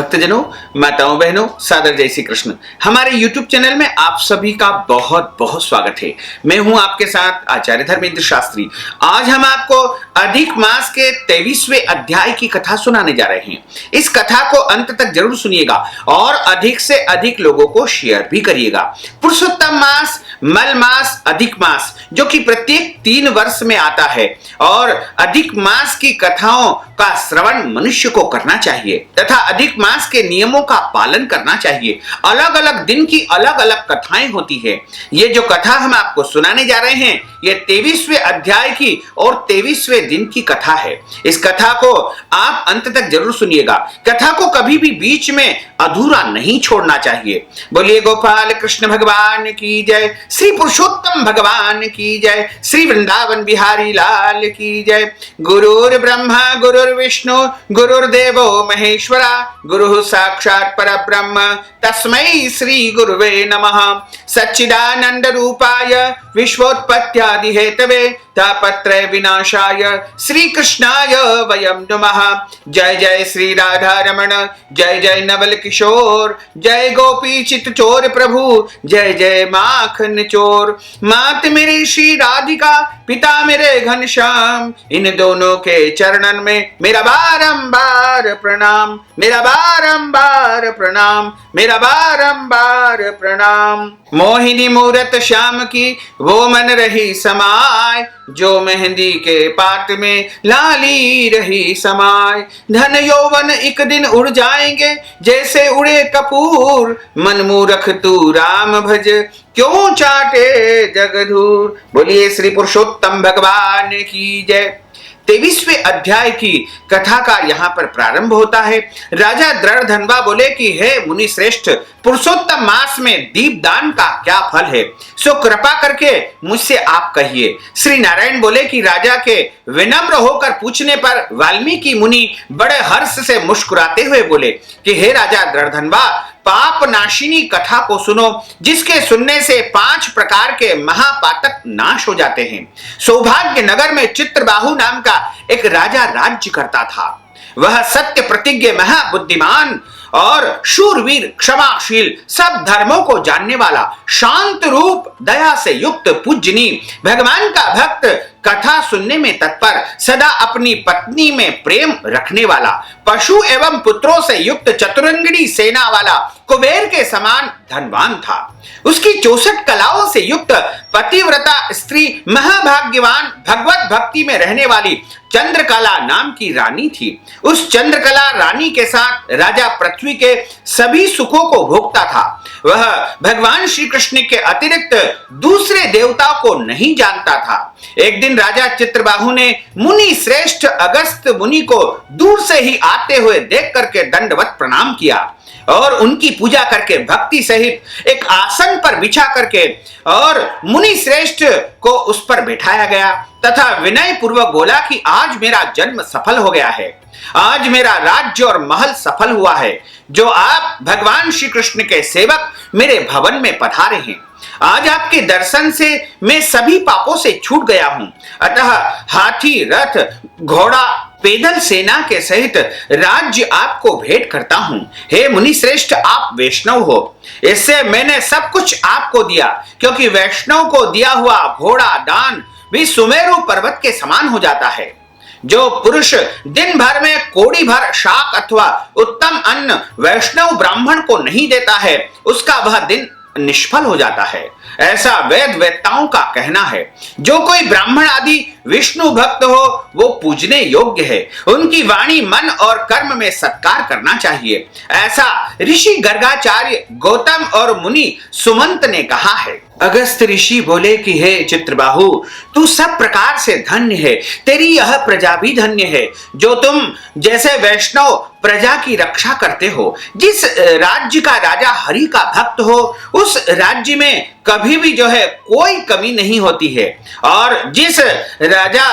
भक्तजनों, माताओं, बहनों, सादर जय श्री कृष्ण। हमारे YouTube चैनल में आप सभी का बहुत बहुत स्वागत है। मैं हूं आपके साथ आचार्य धर्मेंद्र शास्त्री। आज हम आपको अधिक मास के 23वें अध्याय की कथा सुनाने जा रहे हैं। इस कथा को अंत तक जरूर सुनिएगा और अधिक से अधिक लोगों को शेयर भी करिएगा। पुरुषोत्तम मास, मल मास, अधिक मास जो कि प्रत्येक 3 वर्ष में आता है और अधिक मास की कथाओं का श्रवण मनुष्य को करना चाहिए तथा अधिक मास के नियमों का पालन करना चाहिए। अलग अलग दिन की अलग अलग कथाएं होती है। ये जो कथा हम आपको सुनाने जा रहे हैं ये 23वें अध्याय की और 23वें दिन की कथा है। इस कथा को आप अंत तक जरूर सुनिएगा। कथा को कभी भी बीच में अधूरा नहीं छोड़ना चाहिए। बोलिए गोपाल कृष्ण भगवान की जय, श्री पुरुषोत्तम भगवान की जय, श्री वृंदावन बिहारी लाल की जय। गुरुर् ब्रह्मा गुरुर्विष्णु गुरुर्देवो महेश्वरा, गुरुः साक्षात् परब्रह्म तस्मै श्री गुरुवे नमः। सच्चिदानंद रूपाय विश्वोत्पत्त्यादि हेतवे तापत्रय विनाशाय श्री कृष्णाय वयं नमः। जय जय श्री राधा रमण, जय जय नवल किशोर, जय गोपी चित चोर प्रभु, जय जय माखन चोर। मात मेरी श्री राधिका, पिता मेरे घनश्याम, इन दोनों के चरणन में मेरा बारंबार प्रणाम, मेरा बारंबार प्रणाम, मेरा बारंबार प्रणाम। मोहिनी मूरत श्याम की वो मन रही समाय, जो मेहंदी के पात में लाली रही समाय। धन यौवन एक दिन उड़ जाएंगे जैसे उड़े कपूर, मन मूरख तू राम भज क्यों चाटे जगधूर। बोलिए श्री पुरुषोत्तम भगवान की जय। 23वें अध्याय की कथा का यहाँ पर प्रारंभ होता है। राजा द्रढ़धनवा बोले कि हे मुनि श्रेष्ठ, पुरुषोत्तम मास में दीपदान का क्या फल है, सो कृपा करके मुझसे आप कहिए। श्री नारायण बोले कि राजा के विनम्र होकर पूछने पर वाल्मीकि मुनि बड़े हर्ष से मुस्कुराते हुए बोले कि हे राजा द्रढ़धनवा, पाप नाशिनी कथा को सुनो, जिसके सुनने से 5 प्रकार के महापातक नाश हो जाते हैं। सौभाग्य नगर में चित्रबाहु नाम का एक राजा राज्य करता था। वह सत्य प्रतिज्ञ, महाबुद्धिमान और शूरवीर, क्षमाशील, सब धर्मों को जानने वाला, शांत रूप, दया से युक्त, पूजनी, भगवान का भक्त, कथा सुनने में तत्पर, सदा अपनी पत्नी में प्रेम रखने वाला, पशु एवं पुत्रों से युक्त, चतुरंगिणी सेना वाला, कुबेर के समान धनवान था। उसकी 64 कलाओं से युक्त पतिव्रता स्त्री, महाभाग्यवान, भगवत भक्ति में रहने वाली चंद्रकला नाम की रानी थी। उस चंद्रकला रानी के साथ राजा पृथ्वी के सभी सुखों को भोगता था। वह भगवान श्री कृष्ण के अतिरिक्त दूसरे देवताओं को नहीं जानता था। एक दिन राजा चित्रबाहु ने मुनि श्रेष्ठ अगस्त मुनि को दूर से ही आते हुए देख करके दंडवत प्रणाम किया और उनकी पूजा करके भक्ति सहित एक आसन पर बिछा करके और मुनि श्रेष्ठ को उस पर बैठाया गया तथा विनय पूर्वक बोला कि आज मेरा जन्म सफल हो गया है, आज मेरा राज्य और महल सफल हुआ है, जो आप भगवान श्री कृष्ण के सेवक मेरे भवन में पधारे हैं। आज आपके दर्शन से मैं सभी पापों से छूट गया हूं, अतः हाथी, रथ, घोड़ा, पैदल सेना के सहित राज्य आपको भेंट करता हूं। हे मुनि श्रेष्ठ, आप वैष्णव हो, इससे मैंने सब कुछ आपको दिया, क्योंकि वैष्णव को दिया हुआ घोड़ा दान भी सुमेरु पर्वत के समान हो जाता है। जो पुरुष दिन भर में कोड़ी भर शाक अथवा उत्तम अन्न वैष्णव ब्राह्मण को नहीं देता है, उसका वह दिन निष्फल हो जाता है, ऐसा वेद वेत्ताओं का कहना है। जो कोई ब्राह्मण आदि विष्णु भक्त हो वो पूजने योग्य है, उनकी वाणी, मन और कर्म में सत्कार करना चाहिए, ऐसा ऋषि गर्गाचार्य, गौतम और मुनि सुमंत ने कहा है। अगस्त ऋषि बोले कि हे चित्रबाहु, तू सब प्रकार से धन्य है, तेरी यह प्रजा भी धन्य है, जो तुम जैसे वैष्णव प्रजा की रक्षा करते हो। जिस राज्य का राजा हरि का भक्त हो, उस राज्य में कभी भी जो है कोई कमी नहीं होती है, और जिस राजा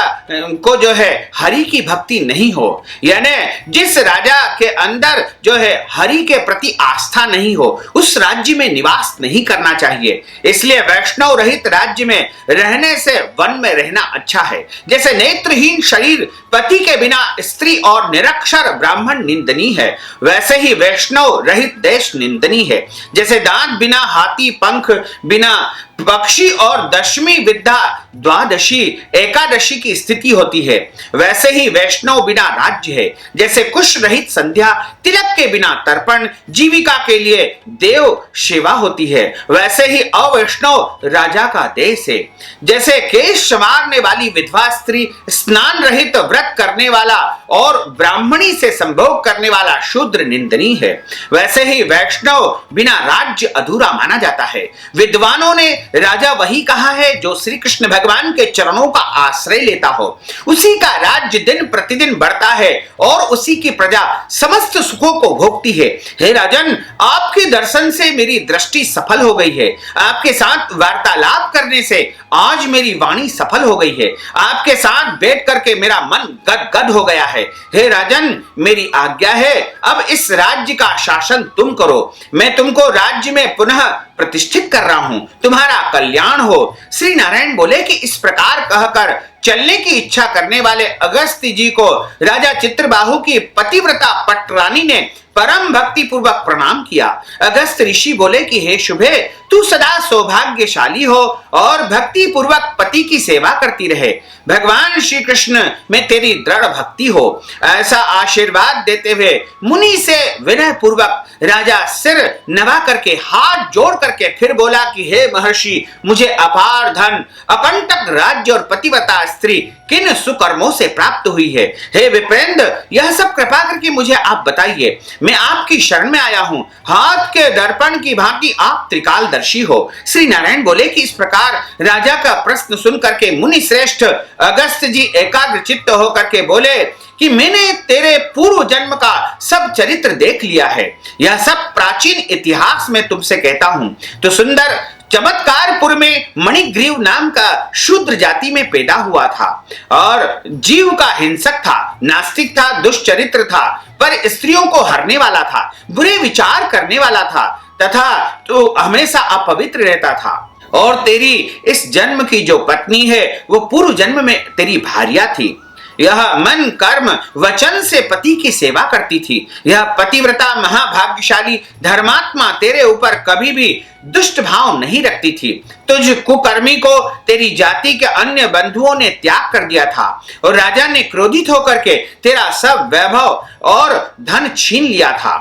को जो है हरि की भक्ति नहीं हो, यानी जिस राजा के अंदर जो है हरि के प्रति आस्था नहीं हो, उस राज्य में निवास नहीं करना चाहिए। इसलिए वैष्णव रहित राज्य में रहने से वन में रहना अच्छा है। जैसे नेत्रहीन शरीर, पति के बिना स्त्री और निरक्षर ब्राह्मण निंदनीय है, वैसे ही वैष्णव रहित देश निंदनीय है। जैसे दांत बिना हाथी, पंख बिना पक्षी और दशमी विद्या द्वादशी एकादशी की स्थिति होती है, वैसे ही वैष्णव बिना राज्य है। जैसे कुश रहित संध्या, तिलक के बिना तर्पण, जीविका के लिए देव सेवा होती है, वैसे ही अवैष्णव राजा का देश है। जैसे केश संवारने वाली विधवा स्त्री, स्नान रहित व्रत करने वाला और ब्राह्मणी से संभोग करने वाला शूद्र निंदनीय है, वैसे ही वैष्णव बिना राज्य अधूरा माना जाता है। विद्वानों ने राजा वही कहा है जो श्री कृष्ण भगवान के चरणों का आश्रय लेता हो, उसी का राज्य दिन प्रतिदिन बढ़ता है और उसी की प्रजा समस्त सुखों को भोगती है। हे राजन, आपके दर्शन से मेरी दृष्टि सफल हो गई है, आपके साथ वार्तालाप करने से आज मेरी वाणी सफल हो गई है, आपके साथ बैठ करके मेरा मन गदगद हो गया है। हे राजन, मेरी आज्ञा है, अब इस राज्य का शासन तुम करो, मैं तुमको राज्य में पुनः प्रतिष्ठित कर रहा हूं, तुम्हारा कल्याण हो। श्री नारायण बोले कि इस प्रकार कहकर चलने की इच्छा करने वाले अगस्त्य जी को राजा चित्रबाहु की पतिव्रता पटरानी ने परम भक्ति पूर्वक प्रणाम किया। अगस्त ऋषि बोले कि हे शुभे, तू सदा सौभाग्यशाली हो और भक्ति पूर्वक पति की सेवा करती रहे। भगवान श्री कृष्ण में तेरी दृढ़ भक्ति हो, ऐसा आशीर्वाद देते हुए मुनि से विनय पूर्वक राजा सिर नवा करके हाथ जोड़ करके फिर बोला कि हे महर्षि, मुझे अपार धन, अकंटक राज्य और पतिव्रता स्त्री किन सुकर्मों से प्राप्त हुई है। हे विप्रेंद्र, यह सब कृपा करके मुझे आप बताइए, मैं आपकी शरण में आया हूं। हाथ के दर्पण की भांति आप त्रिकालदर्शी हो। श्री नारायण बोले कि इस प्रकार राजा का प्रश्न सुन करके मुनि श्रेष्ठ अगस्त जी एकाग्र चित्त होकर के बोले कि मैंने तेरे पूर्व जन्म का सब चरित्र देख लिया है, यह सब प्राचीन इतिहास में तुमसे कहता हूं। तो सुंदर चमत्कारपुर में मणिग्रीव नाम का शूद्र जाति में पैदा हुआ था और जीव का हिंसक था, नास्तिक था, दुष्चरित्र था, पर स्त्रियों को हरने वाला था, बुरे विचार करने वाला था तथा तो हमेशा अपवित्र रहता था। और तेरी इस जन्म की जो पत्नी है वो पूर्व जन्म में तेरी भार्या थी। यह मन कर्म वचन से पति की सेवा करती थी। यह पतिव्रता महाभाग्यशाली धर्मात्मा तेरे ऊपर कभी भी दुष्ट भाव नहीं रखती थी। तुझ कुकर्मी को तेरी जाति के अन्य बंधुओं ने त्याग कर दिया था और राजा ने क्रोधित होकर के तेरा सब वैभव और धन छीन लिया था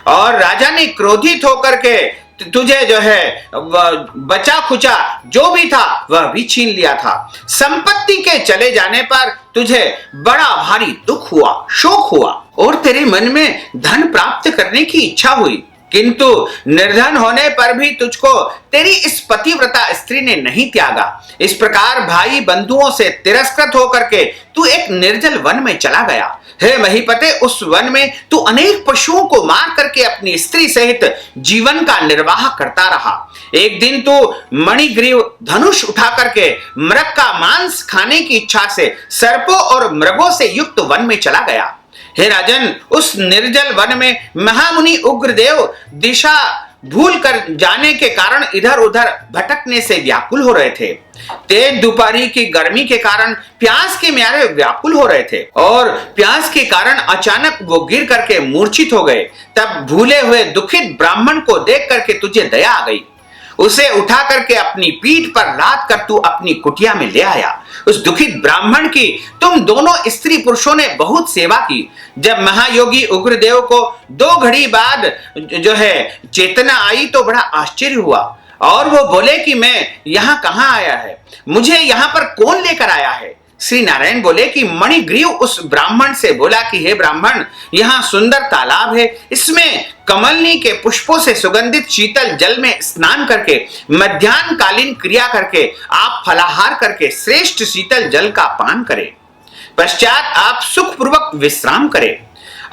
और राजा ने क्रोधित होकर के तुझे जो है बचा खुचा जो भी था वह भी छीन लिया था। संपत्ति के चले जाने पर तुझे बड़ा भारी दुख हुआ, शोक हुआ और तेरे मन में धन प्राप्त करने की इच्छा हुई, किंतु निर्धन होने पर भी तुझको तेरी इस पतिव्रता स्त्री ने नहीं त्यागा। इस प्रकार भाई बंधुओं से तिरस्कृत होकर के तू एक निर्जल वन में चला गया। हे महीपते, उस वन में तू अनेक पशुओं को मार करके अपनी स्त्री सहित जीवन का निर्वाह करता रहा। एक दिन तू मणिग्रीव धनुष उठा करके मृग का मांस खाने की इच्छा से सर्पों और मृगों से युक्त वन में चला गया। हे राजन, उस निर्जल वन में महामुनि उग्रदेव दिशा भूल कर जाने के कारण इधर उधर भटकने से व्याकुल हो रहे थे। तेज दोपहरी की गर्मी के कारण प्यास के मारे व्याकुल हो रहे थे और प्यास के कारण अचानक वो गिर करके मूर्छित हो गए। तब भूले हुए दुखित ब्राह्मण को देख करके तुझे दया आ गई, उसे उठा करके अपनी पीठ पर लाद कर तू अपनी कुटिया में ले आया। उस दुखित ब्राह्मण की तुम दोनों स्त्री पुरुषों ने बहुत सेवा की। जब महायोगी उग्रदेव को 2 घड़ी बाद जो है चेतना आई तो बड़ा आश्चर्य हुआ और वो बोले कि मैं यहाँ कहाँ आया है, मुझे यहाँ पर कौन लेकर आया है। श्री नारायण बोले कि मणिग्रीव उस ब्राह्मण से बोला कि हे ब्राह्मण, यहाँ सुंदर तालाब है, इसमें कमलनी के पुष्पों से सुगंधित शीतल जल में स्नान करके मध्याह्न कालीन क्रिया करके आप फलाहार करके श्रेष्ठ शीतल जल का पान करें, पश्चात आप सुखपूर्वक विश्राम करें।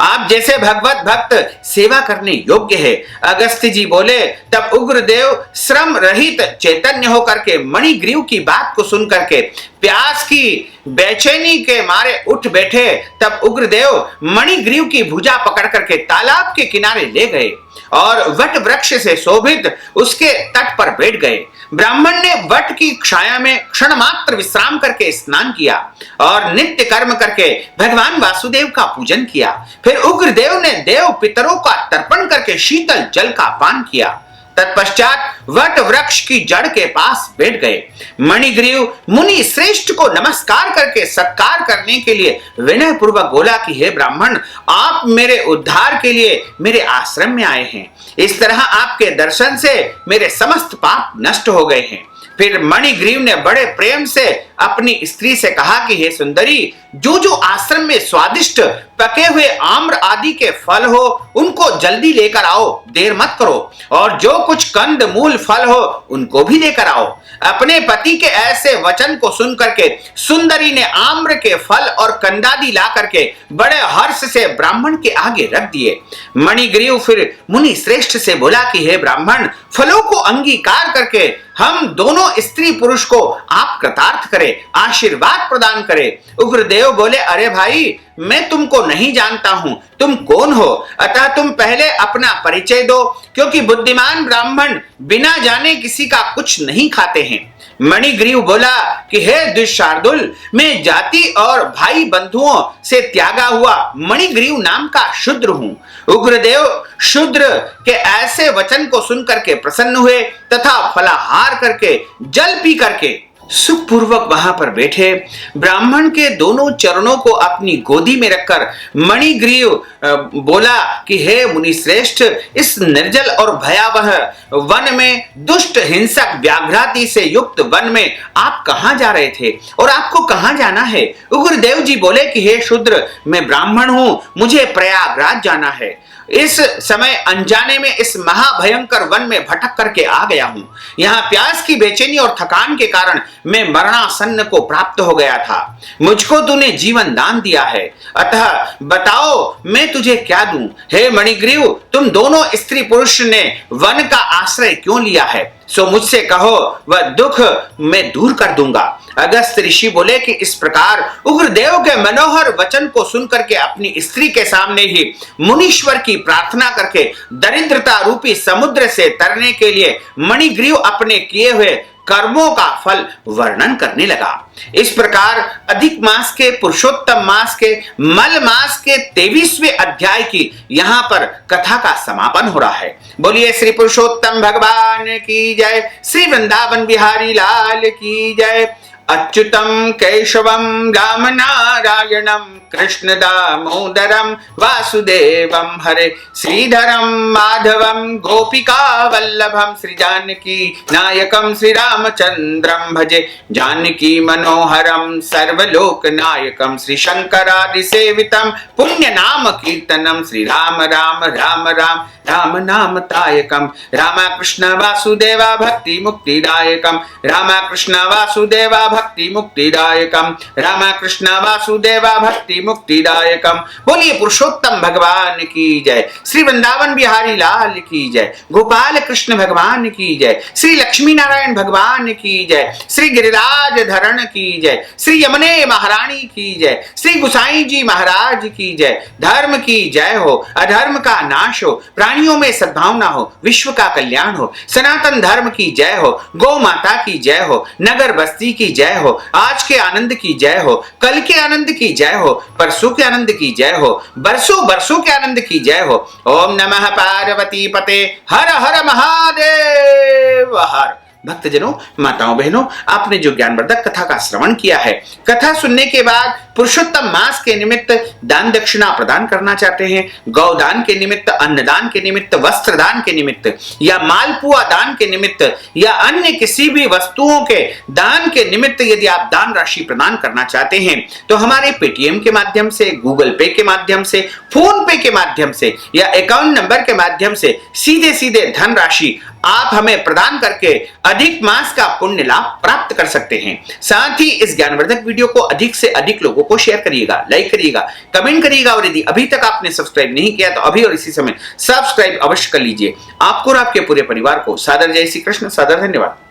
आप जैसे भगवत भक्त सेवा करने योग्य है। अगस्त्य जी बोले, तब उग्रदेव श्रम रहित चैतन्य होकर के मणिग्रीव की बात को सुन करके प्यास की बेचैनी के मारे उठ बैठे, तब उग्रदेव मणिग्रीव की भुजा पकड़ करके तालाब के किनारे ले गए और वट वृक्ष से शोभित उसके तट पर बैठ गए। ब्राह्मण ने वट की छाया में क्षण मात्र विश्राम करके स्नान किया और नित्य कर्म करके भगवान वासुदेव का पूजन किया। फिर उग्रदेव ने देव पितरों का तर्पण करके शीतल जल का पान किया। तत्पश्चात वट वृक्ष की जड़ के पास बैठ गए। मणिग्रीव मुनि श्रेष्ठ को नमस्कार करके सत्कार करने के लिए विनय पूर्वक बोला कि हे ब्राह्मण, आप मेरे उद्धार के लिए मेरे आश्रम में आए हैं। इस तरह आपके दर्शन से मेरे समस्त पाप नष्ट हो गए हैं। फिर मणिग्रीव ने बड़े प्रेम से अपनी स्त्री से कहा कि हे सुंदरी, जो जो आश्रम में स्वादिष्ट पके हुए आम्र आदि के फल हो उनको जल्दी लेकर आओ, देर मत करो, और जो कुछ कंद मूल फल हो उनको भी लेकर आओ। अपने पति के ऐसे वचन को सुन करके सुंदरी ने आम्र के फल और कंदादि ला करके बड़े हर्ष से ब्राह्मण के आगे रख दिए। मणिग्रीव फिर मुनि श्रेष्ठ से बोला कि हे ब्राह्मण, फलों को अंगीकार करके हम दोनों स्त्री पुरुष को आप कृतार्थ करें, आशीर्वाद प्रदान करें। उग्रदेव बोले, अरे भाई, मैं तुमको नहीं जानता हूं, तुम कौन हो? अतः तुम पहले अपना परिचय दो, क्योंकि बुद्धिमान ब्राह्मण बिना जाने किसी का कुछ नहीं खाते हैं। मणिग्रीव बोला कि हे दुशार्दुल, मैं जाति और भाई बंधुओं से त्यागा हुआ मणिग्रीव नाम का शूद्र हूं। उग्रदेव शूद्र के ऐसे वचन को सुनकर के प्रसन्न हुए तथा फलाहार करके जल पी करके सुखपूर्वक वहां पर बैठे। ब्राह्मण के दोनों चरणों को अपनी गोदी में रखकर मणिग्रीव बोला कि हे मुनि श्रेष्ठ, इस निर्जल और भयावह वन में, दुष्ट हिंसक व्याघ्रादि से युक्त वन में आप कहां जा रहे थे और आपको कहां जाना है? उग्रदेव जी बोले कि हे शूद्र, मैं ब्राह्मण हूं, मुझे प्रयागराज जाना है। इस समय अनजाने में इस महाभयंकर वन में भटक करके आ गया हूं। यहाँ प्यास की बेचैनी और थकान के कारण मैं मरणासन्न को प्राप्त हो गया था। मुझको तूने जीवन दान दिया है, अतः बताओ मैं तुझे क्या दूं? हे मणिग्रीव, तुम दोनों स्त्री पुरुष ने वन का आश्रय क्यों लिया है? सो मुझसे कहो, वह दुख मैं दूर कर दूंगा। अगस्त ऋषि बोले कि इस प्रकार उग्रदेव के मनोहर वचन को सुनकर के अपनी स्त्री के सामने ही मुनीश्वर की प्रार्थना करके दरिद्रता रूपी समुद्र से तरने के लिए मणिग्रीव अपने किए हुए कर्मों का फल वर्णन करने लगा। इस प्रकार अधिक मास के पुरुषोत्तम मास के मल मास के 23वें अध्याय की यहाँ पर कथा का समापन हो रहा है। बोलिए श्री पुरुषोत्तम भगवान की जय, श्री वृंदावन बिहारी लाल की जय। अच्युतम केशवम राम नारायणम कृष्ण दामोदरम वासुदेवम हरे, श्रीधरम माधवम गोपिका वल्लभम, श्री जानकी नायकम श्री रामचंद्रम भजे, जानकी मनोहरम सर्वलोक नायकम, श्री शंकरादि सेवितम पुण्य नाम कीर्तनम, श्री राम राम राम राम राम नाम तायकम, रामा कृष्ण वासुदेवा भक्ति मुक्तिदायकम, रामा कृष्ण वासुदेवा भक्ति मुक्तिदायकम, रामा कृष्ण वासुदेवा भक्ति मुक्तिदायकम। बोलिए पुरुषोत्तम भगवान की जय, श्री वृंदावन बिहारी लाल की जय, गोपाल कृष्ण भगवान की जय, श्री लक्ष्मी नारायण भगवान की जय, श्री गिरिराज धरण की जय, श्री यमुने महारानी की जय, श्री गुसाई जी महाराज की जय। धर्म की जय हो, अधर्म का नाश हो, प्राणियों में सद्भावना हो, विश्व का कल्याण हो, सनातन धर्म की जय हो, गौ माता की जय हो, नगर बस्ती की जय हो, आज के आनंद की जय हो, कल के आनंद की जय हो, परसों के आनंद की जय हो, बरसों बरसों के आनंद की जय हो। ओम नमः पार्वती पते, हर हर महादेव हर। भक्तजनों, माताओं बहनों, आपने जो ज्ञानवर्धक कथा का श्रवण किया है, कथा सुनने के बाद पुरुषोत्तम मास के निमित्त दान दक्षिणा प्रदान करना चाहते हैं, गौदान के निमित्त, अन्नदान के निमित्त, वस्त्र दान के निमित्त, या मालपुआ दान के निमित्त, या अन्य किसी भी वस्तुओं के दान के निमित्त यदि आप दान राशि प्रदान करना चाहते हैं तो हमारे पेटीएम के माध्यम से, गूगल पे के माध्यम से, फोन पे के माध्यम से या अकाउंट नंबर के माध्यम से सीधे सीधे धनराशि आप हमें प्रदान करके अधिक मास का पुण्य लाभ प्राप्त कर सकते हैं। साथ ही इस ज्ञानवर्धक वीडियो को अधिक से अधिक लोगों को शेयर करिएगा, लाइक करिएगा, कमेंट करिएगा, और यदि अभी तक आपने सब्सक्राइब नहीं किया तो अभी और इसी समय सब्सक्राइब अवश्य कर लीजिए। आपको और आपके पूरे परिवार को सादर जय श्री कृष्ण, सादर धन्यवाद।